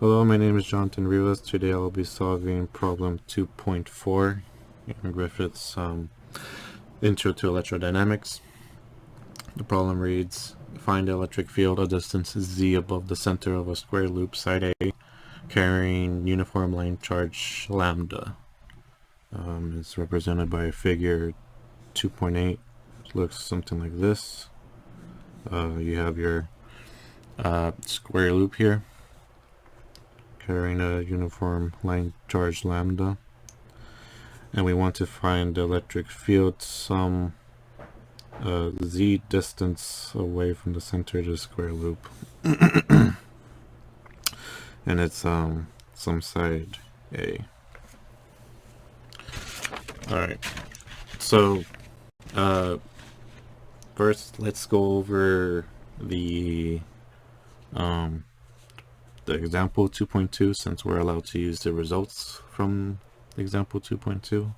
Hello, my name is Jonathan Rivas. Today I will be solving problem 2.4 in Griffith's Intro to Electrodynamics. The problem reads, find the electric field a distance z above the center of a square loop side A carrying uniform line charge lambda. It's represented by a figure 2.8. It looks something like this. You have your square loop here carrying a uniform line charge lambda, and we want to find the electric field some z distance away from the center of the square loop. And it's some side A. Alright, so first let's go over the example 2.2, since we're allowed to use the results from example 2.2.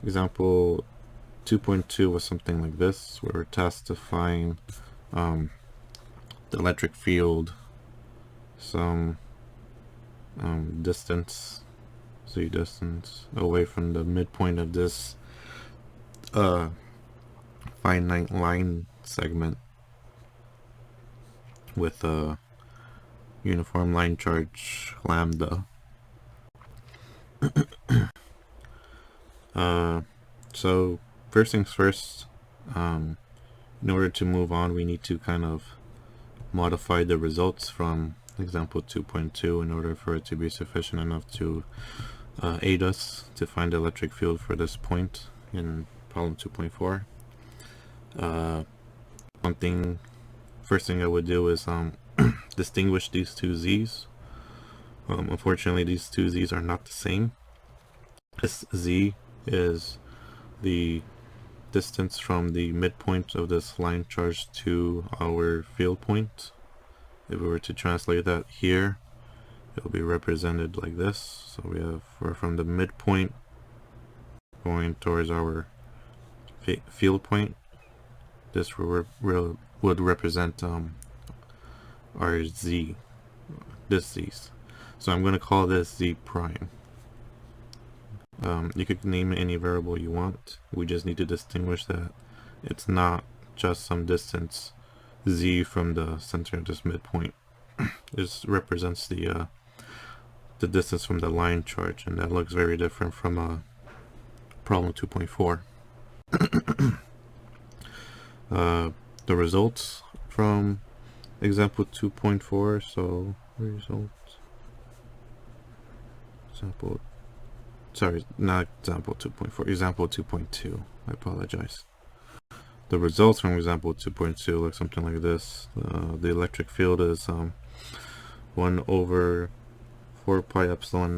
Example 2.2 was something like this, where we're tasked to find the electric field some distance, z distance, away from the midpoint of this finite line segment with a uniform line charge lambda. So first things first, in order to move on, we need to kind of modify the results from example 2.2 in order for it to be sufficient enough to aid us to find the electric field for this point in problem 2.4. First thing I would do is distinguish these two z's. Unfortunately, these two z's are not the same. This z is the distance from the midpoint of this line charge to our field point. If we were to translate that here, it will be represented like this. So we're from the midpoint going towards our field point. This would represent our z, this z's. So I'm going to call this z prime. You could name it any variable you want. We just need to distinguish that it's not just some distance z from the center of this midpoint. This represents the distance from the line charge, and that looks very different from problem 2.4. The results from example 2.4, so results, not example 2.4, example 2.2, I apologize. The results from example 2.2 look something like this. The electric field is 1 over 4 pi epsilon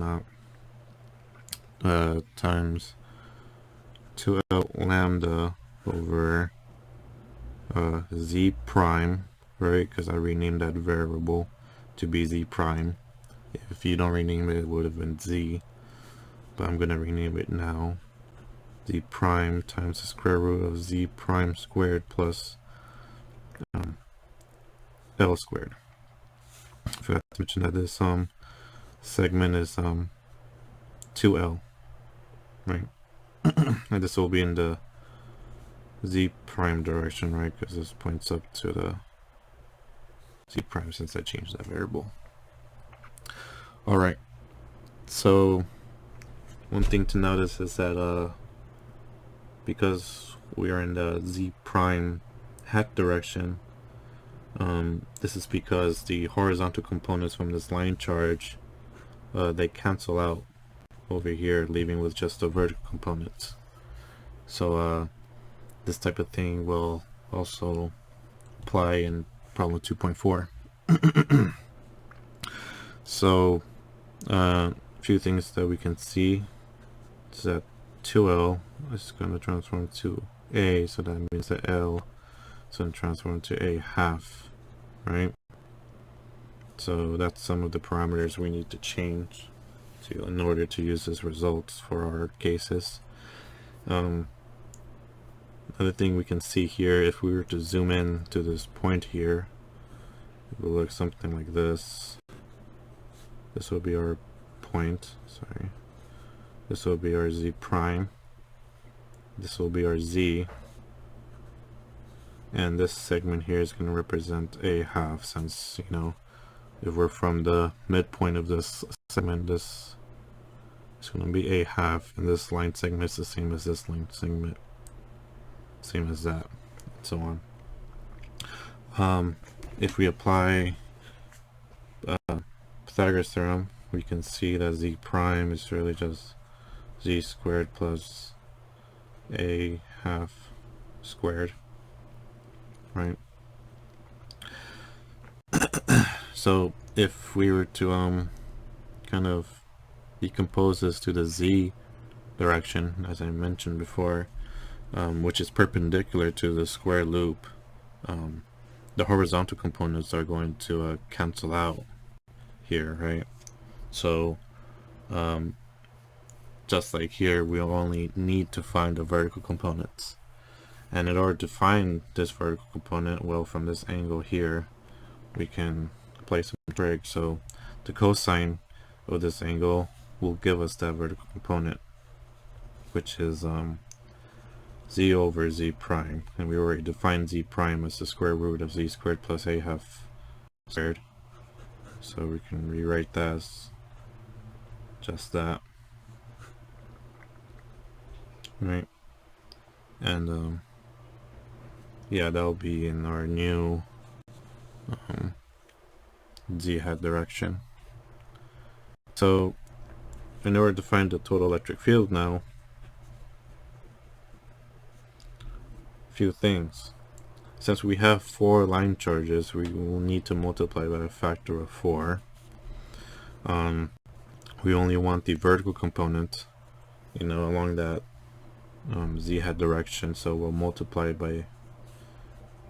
naught times 2L lambda over z prime, right? Because I renamed that variable to be z prime. If you don't rename it, it would have been z, but I'm going to rename it now. Z prime times the square root of z prime squared plus L squared. I forgot to mention that this segment is 2L, right? And this will be in the z prime direction, right? Because this points up to the z prime since I changed that variable. Alright, so one thing to notice is that because we are in the z prime hat direction, this is because the horizontal components from this line charge, they cancel out over here, leaving with just the vertical components. So this type of thing will also apply in problem 2.4. So a few things that we can see is that 2L is going to transform to A, so that means that L is going to transform to A half, right? So that's some of the parameters we need to change in order to use as results for our cases. Another thing we can see here, if we were to zoom in to this point here, It will look something like this. This will be our point, sorry. This will be our z prime. This will be our z. And this segment here is going to represent a half, since, you know, if we're from the midpoint of this segment, this is going to be a half, and this line segment is the same as this line segment, same as that, and so on. If we apply Pythagoras theorem, we can see that z prime is really just z squared plus a half squared, right? So if we were to kind of decompose this to the z direction, as I mentioned before, which is perpendicular to the square loop, the horizontal components are going to cancel out here, right? So just like here, we only need to find the vertical components, and in order to find this vertical component, well, from this angle here we can apply some trig. So the cosine of this angle will give us that vertical component, which is z over z prime, and we already defined z prime as the square root of z squared plus a half squared, so we can rewrite that as just that, right? And yeah, that'll be in our new z hat direction. So in order to find the total electric field now, few things. Since we have 4 line charges, we will need to multiply by a factor of 4. We only want the vertical component, you know, along that z hat direction, so we'll multiply by,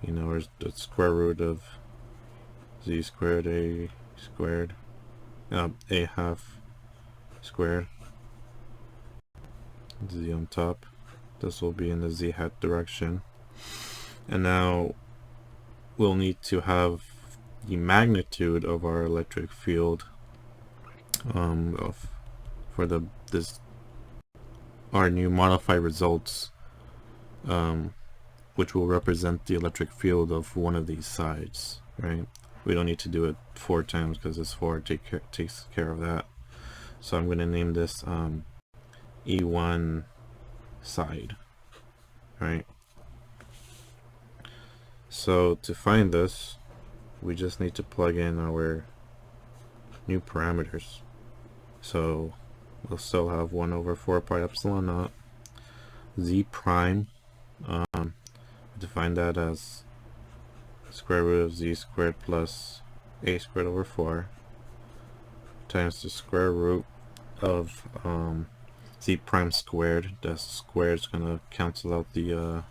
you know, the square root of z squared a squared, a half squared, z on top. This will be in the z hat direction. And now we'll need to have the magnitude of our electric field for our new modified results, which will represent the electric field of one of these sides, right? We don't need to do it 4 times because this 4 takes care of that. So I'm going to name this E1 side, right? So to find this, we just need to plug in our new parameters. So we'll still have 1 over 4 pi epsilon naught z prime. Define that as square root of z squared plus a squared over 4 times the square root of z prime squared. The square is going to cancel out the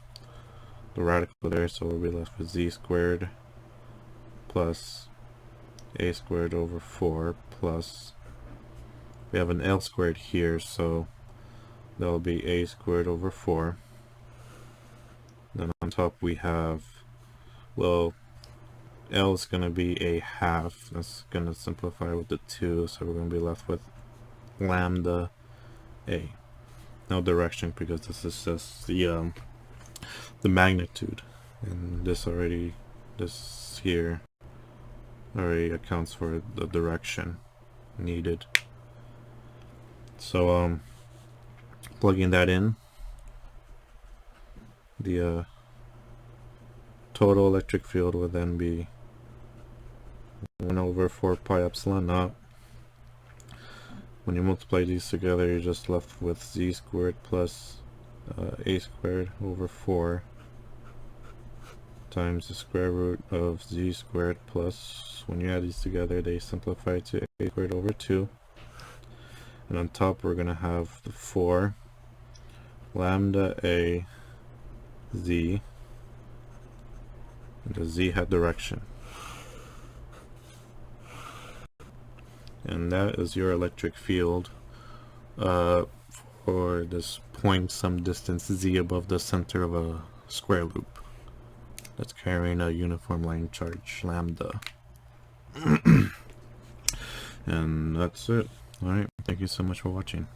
radical there, so we'll be left with z squared plus a squared over 4 plus, we have an L squared here, so that'll be a squared over 4. Then on top we have, well, L is going to be a half. That's going to simplify with the 2, so we're going to be left with lambda a. No direction, because this is just the magnitude, and this here already accounts for the direction needed. So plugging that in, the total electric field will then be 1 over 4 pi epsilon naught. When you multiply these together, you're just left with z squared plus a squared over 4 times the square root of z squared plus, when you add these together, they simplify to a squared over 2. And on top, we're going to have the 4 lambda a z in the z hat direction. And that is your electric field for this point some distance z above the center of a square loop that's carrying a uniform line charge lambda. And that's it. Alright, thank you so much for watching.